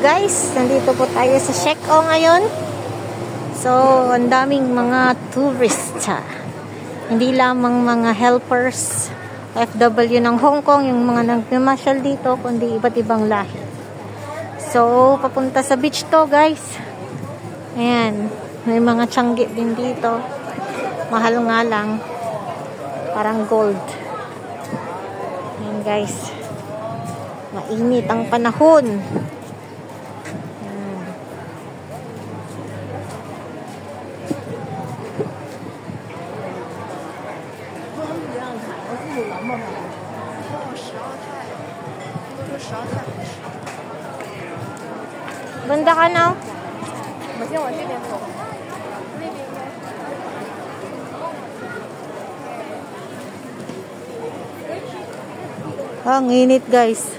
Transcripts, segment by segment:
guys, nandito po tayo sa Shek-O ngayon. So, ang daming mga tourists. Hindi lamang mga helpers, FW ng Hong Kong, yung mga nagmamasyal dito, kundi iba't ibang lahi. So, papunta sa beach to guys. Ayan, may mga tianggi din dito. Mahal nga lang. Parang gold. Ayan guys. Mainit ang panahon. Banda ka na. Ang init guys.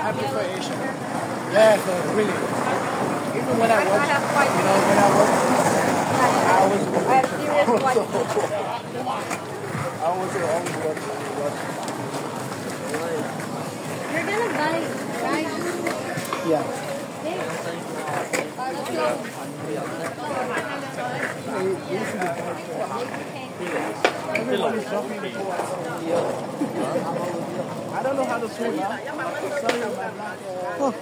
I prefer Asian. Yeah, so really. Even when I work, you know, when I work, I always work. I always work. You're gonna buy, right? Yeah. Everybody's jumping before. I don't know how to swim. Oh,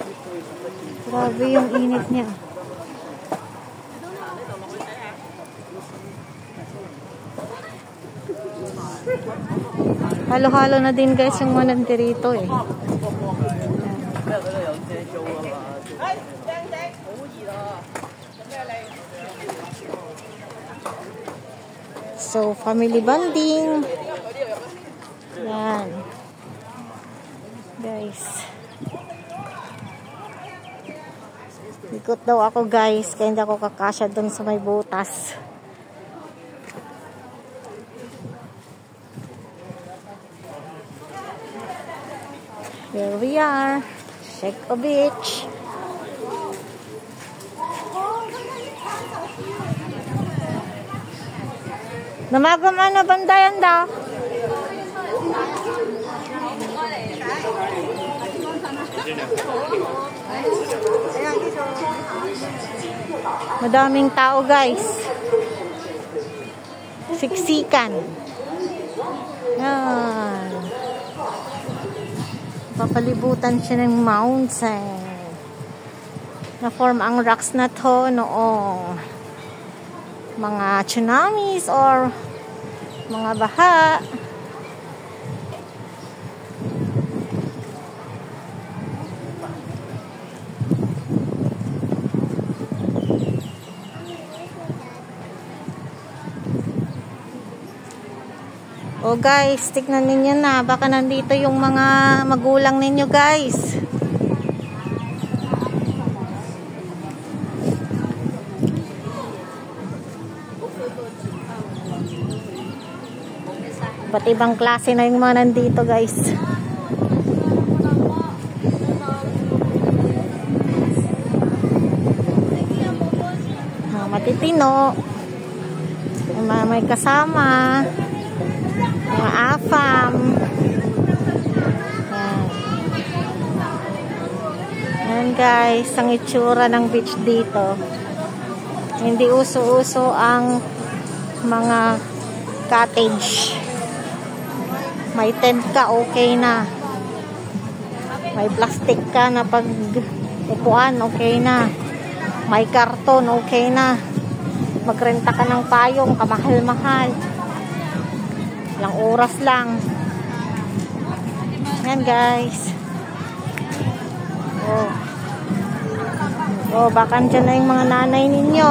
grabe yung init niya. Halo-halo na din guys yung mga nandirito eh. So, family bonding. Yan. Guys. Ikot daw ako guys, kaya hindi ako kakasya dun sa may butas. Here we are. Shek-O Beach. Namagama na bandayan daw. Madaming tao guys. Siksikan. Yan. Papalibutan siya ng mountain. Na-form ang rocks na to noong mga tsunamis or mga baha. Oh guys, tignan ninyo na. Baka nandito yung mga magulang ninyo guys. Ba't ibang klase na yung mga nandito guys. Matitino. May kasama. Mga afam. Yan guys, ang itsura ng beach dito. Hindi uso-uso ang mga cottage. May tent ka, okay na. May plastic ka na pag upuan, okay na. May karton, okay na. Magrenta ka ng payong, kamahal-mahal. Ilang oras lang. Yan guys. Oh, baka dyan na yung mga nanay ninyo.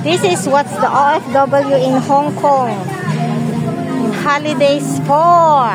This is what's the OFW in Hong Kong. Holidays for.